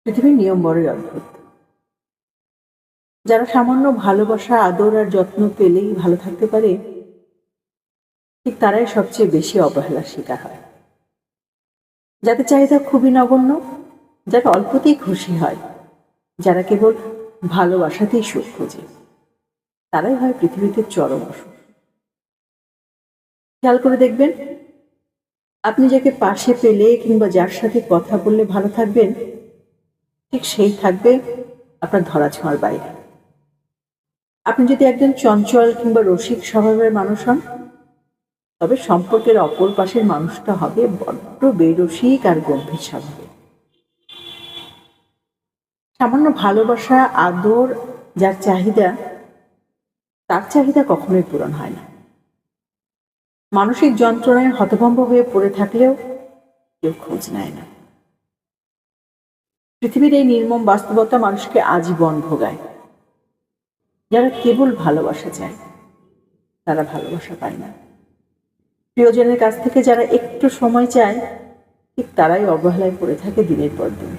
পৃথিবীর নিয়ম বড়ই অদ্ভুত। যারা সামান্য ভালোবাসা, আদর আর যত্ন পেলেই ভালো থাকতে পারে, ঠিক তারাই সবচেয়ে বেশি অবহেলার শিকার হয়। যাদের চাহিদা খুবই নগণ্য, যারা অল্পতেই খুশি হয়, যারা কেবল ভালোবাসাতেই সুখ খোঁজে, তারাই হয় পৃথিবীতে চরম অসুখ। খেয়াল করে দেখবেন, আপনি যাকে পাশে পেলে কিংবা যার সাথে কথা বললে ভালো থাকবেন, ঠিক সেই থাকবে আপনার ধরাছোঁয়ার বাইরে। আপনি যদি একজন চঞ্চল কিংবা রসিক স্বভাবের মানুষ হন, তবে সম্পর্কের অপর পাশের মানুষটা হবে বড্ড বেরসিক আর গম্ভীর স্বভাবের। সামান্য ভালোবাসা, আদর যার চাহিদা, তার চাহিদা কখনোই পূরণ হয় না। মানসিক যন্ত্রণায় হতভম্ব হয়ে পড়ে থাকলেও কেউ খোঁজ নেয় না। পৃথিবীর এই নির্মম বাস্তবতা মানুষকে আজীবন ভোগায়। যারা কেবল ভালোবাসা চায়, তারা ভালোবাসা পায় না। প্রিয়জনের কাছ থেকে যারা একটু সময় চায়, ঠিক তারাই অবহেলায় পড়ে থাকে দিনের পর দিন।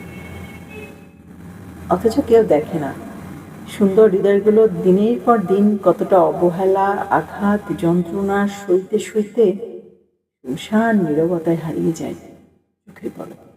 অথচ কেউ দেখে না সুন্দর হৃদয়গুলো দিনের পর দিন কতটা অবহেলা, আঘাত, যন্ত্রণা সইতে সইতে শুনশান নীরবতায় হারিয়ে যায় চোখের পলকে।